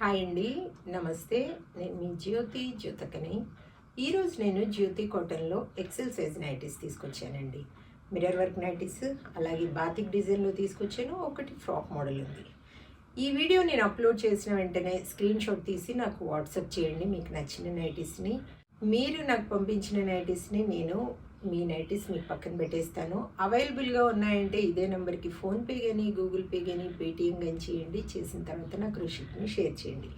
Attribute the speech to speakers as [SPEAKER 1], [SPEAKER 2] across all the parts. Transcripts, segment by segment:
[SPEAKER 1] Hi అండి, నమస్తే. నేను మీ జ్యోతకని. ఈరోజు నేను జ్యోతి కాటన్లో ఎక్సెల్ సైజ్ నైటీస్ తీసుకొచ్చానండి. మిర్రర్ వర్క్ నైటీస్, అలాగే బాతిక్ డిజైన్లో తీసుకొచ్చాను. ఒకటి ఫ్రాక్ మోడల్ ఉంది. ఈ వీడియో నేను అప్లోడ్ చేసిన వెంటనే స్క్రీన్ షాట్ తీసి నాకు వాట్సాప్ చేయండి మీకు నచ్చిన నైటీస్ని. మీరు నాకు పంపించిన నైటీస్ని నేను మీ నైటీస్ మీకు పక్కన పెట్టేస్తాను. అవైలబుల్గా ఉన్నాయంటే ఇదే నెంబర్కి ఫోన్పే కానీ, గూగుల్ పే కానీ, పేటిఎం కానీ చేయండి. చేసిన తర్వాత నాకు రిసిప్ట్ని షేర్ చేయండి.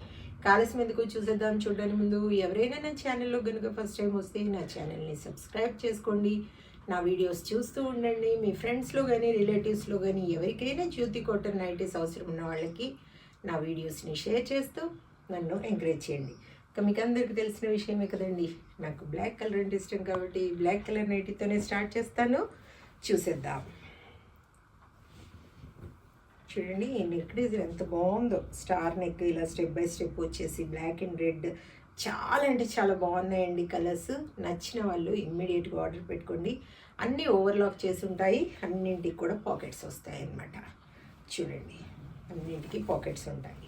[SPEAKER 1] కాలస్యం ఎందుకు చూసేద్దాం. చూడడానికి ముందు ఎవరైనా నా ఛానల్లో కనుక ఫస్ట్ టైం వస్తే నా ఛానల్ని సబ్స్క్రైబ్ చేసుకోండి. నా వీడియోస్ చూస్తూ ఉండండి. మీ ఫ్రెండ్స్లో కానీ, రిలేటివ్స్లో కానీ ఎవరికైనా జ్యోతి కాటన్ నైటీస్ అవసరం ఉన్న వాళ్ళకి నా వీడియోస్ని షేర్ చేస్తూ నన్ను ఎంకరేజ్ చేయండి. ఇక మీకు అందరికీ తెలిసిన విషయమే కదండి, నాకు బ్లాక్ కలర్ అంటే ఇష్టం కాబట్టి బ్లాక్ కలర్ నైటీతోనే స్టార్ట్ చేస్తాను. చూసేద్దాం. చూడండి ఈ నెక్ డిజైన్ ఎంత బాగుందో. స్టార్ నెక్ ఇలా స్టెప్ బై స్టెప్ వచ్చేసి బ్లాక్ అండ్ రెడ్ చాలా అంటే చాలా బాగున్నాయండి కలర్స్. నచ్చిన వాళ్ళు ఇమ్మీడియట్గా ఆర్డర్ పెట్టుకోండి. అన్నీ ఓవర్లాక్ చేసి ఉంటాయి. అన్నింటికి కూడా పాకెట్స్ వస్తాయి అన్నమాట. చూడండి అన్నింటికి పాకెట్స్ ఉంటాయి.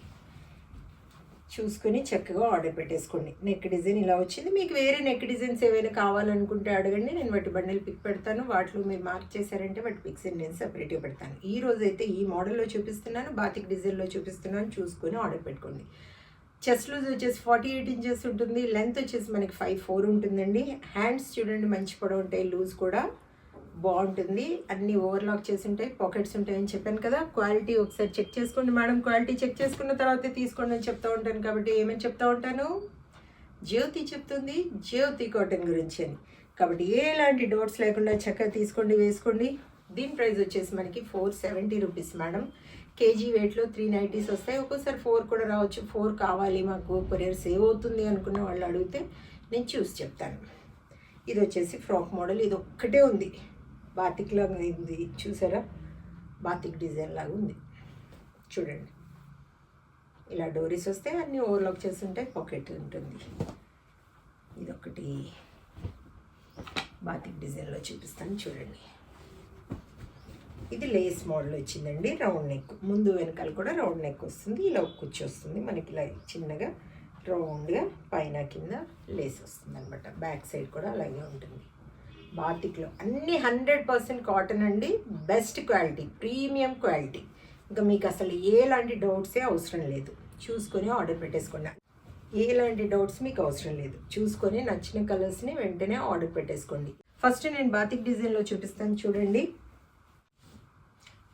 [SPEAKER 1] చూసుకొని చక్కగా ఆర్డర్ పెట్టేసుకోండి. నెక్ డిజైన్ ఇలా వచ్చింది. మీకు వేరే నెక్ డిజైన్స్ ఏవైనా కావాలనుకుంటే అడగండి, నేను వాటి బండిల్ పిక్ పెడతాను. వాటిలో మీరు మార్క్ చేశారంటే వాటి పిక్స్ నేను సపరేట్గా పెడతాను. ఈ రోజు అయితే ఈ మోడల్లో చూపిస్తున్నాను, బాతిక్ డిజైన్లో చూపిస్తున్నాను. చూసుకొని ఆర్డర్ పెట్టుకోండి. చెస్ట్ లూజ్ వచ్చేసి 48 ఇంచెస్ ఉంటుంది. లెంత్ వచ్చేసి మనకి 5'4" ఉంటుందండి. హ్యాండ్స్ చూడండి మంచి పొడవు ఉంటాయి. లూజ్ కూడా బాగుంటుంది. అన్నీ ఓవర్లాక్ చేసి ఉంటాయి. పాకెట్స్ ఉంటాయని చెప్పాను కదా. క్వాలిటీ ఒకసారి చెక్ చేసుకోండి మేడం. క్వాలిటీ చెక్ చేసుకున్న తర్వాతే తీసుకోండి అని చెప్తూ ఉంటాను. కాబట్టి ఏమని చెప్తూ ఉంటాను, జ్యోతి చెప్తుంది జ్యోతి కాటన్ గురించి అని. కాబట్టి ఎలాంటి డౌట్స్ లేకుండా చక్కగా తీసుకోండి, వేసుకోండి. దీని ప్రైస్ వచ్చేసి మనకి 470 రూపీస్ మేడం. కేజీ వెయిట్లో 3 నైటీస్ వస్తాయి. ఒక్కోసారి 4 కూడా రావచ్చు. 4 కావాలి మాకు, కొరియర్ సేవ్ అవుతుంది అనుకున్న వాళ్ళు అడిగితే నేను చూసి చెప్తాను. ఇది వచ్చేసి ఫ్రాక్ మోడల్. ఇది ఒక్కటే ఉంది, బాతిక్ లాగా ఉంది. చూసారా, బాతిక్ డిజైన్ లాగా ఉంది. చూడండి ఇలా డోరీస్ వస్తే అన్నీ ఓవర్లాక్ చేస్తుంటే పాకెట్ ఉంటుంది. ఇదొకటి బాతిక్ డిజైన్లో చూపిస్తాను. చూడండి ఇది లేస్ మోడల్ వచ్చిందండి. రౌండ్ నెక్, ముందు వెనకాల కూడా రౌండ్ నెక్ వస్తుంది. ఇలా కుచ్చి వస్తుంది మనకి, ఇలా చిన్నగా రౌండ్గా పైన కింద లేస్ వస్తుంది అనమాట. బ్యాక్ సైడ్ కూడా అలాగే ఉంటుంది. బాతిక్లో అన్నీ 100% కాటన్ అండి. Best quality, premium quality. ఇంకా మీకు అసలు ఎలాంటి డౌట్సే అవసరం లేదు. చూసుకొని ఆర్డర్ పెట్టేసుకోండి. ఎలాంటి డౌట్స్ మీకు అవసరం లేదు. చూసుకొని నచ్చిన కలర్స్ని వెంటనే ఆర్డర్ పెట్టేసుకోండి. ఫస్ట్ నేను బాతిక్ డిజైన్లో చూపిస్తాను. చూడండి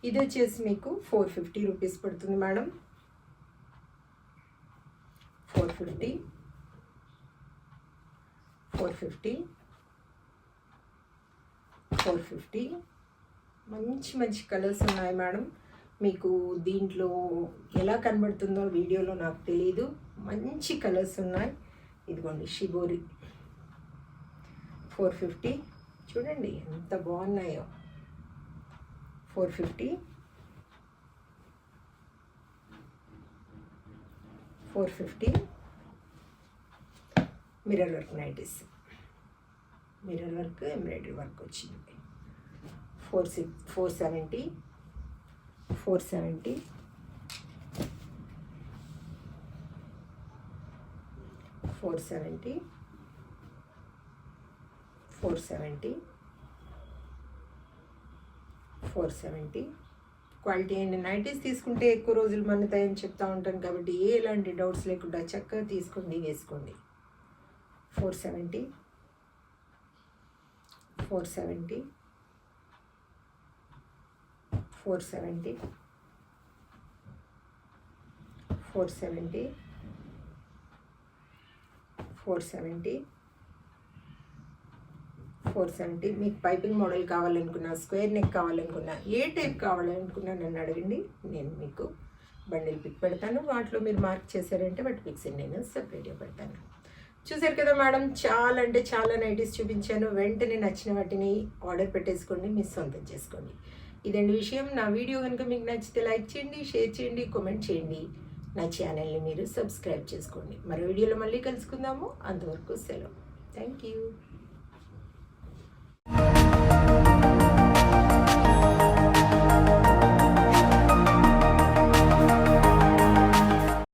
[SPEAKER 1] ఇది వచ్చేసి మీకు 450 రూపీస్ పడుతుంది మేడం. 450 మంచి మంచి కలర్స్ ఉన్నాయి మేడం. మీకు దీంట్లో ఎలా కనబడుతుందో వీడియోలో నాకు తెలీదు. మంచి కలర్స్ ఉన్నాయి. ఇదిగోండి షిబోరి 450. చూడండి ఎంత బాగున్నాయో. 450 mirror work nighties. Mirror work, embroidery work వచ్చింది. 470 470 470 క్వాలిటీ అండి. నైటీస్ తీసుకుంటే ఎక్కువ రోజులు మన్నుతాయని చెప్తా ఉంటాను. కాబట్టి ఎలాంటి డౌట్స్ లేకుండా చక్కగా తీసుకోండి, వేసుకోండి. 470 470 మీకు పైపింగ్ మోడల్ కావాలనుకున్నా, స్క్వేర్ నెక్ కావాలనుకున్నా, ఏ టైప్ కావాలనుకున్నా నన్ను అడగండి. నేను మీకు బండిల్ పిక్ పెడతాను. వాటిలో మీరు మార్క్ చేశారంటే వాటి పిక్స్ నేను సపరేట్గా పెడతాను. చూసారు కదా మేడం, చాలా అంటే చాలా నైటీస్ చూపించాను. వెంటనే నచ్చిన వాటిని ఆర్డర్ పెట్టేసుకోండి, మీ సొంతం చేసుకోండి. ఇదండి విషయం. నా వీడియో కనుక మీకు నచ్చితే లైక్ చేయండి, షేర్ చేయండి, కామెంట్ చేయండి. నా ఛానల్ని మీరు సబ్స్క్రైబ్ చేసుకోండి. మరో వీడియోలో మళ్ళీ కలుసుకుందాము. అంతవరకు సెలవు. Thank you.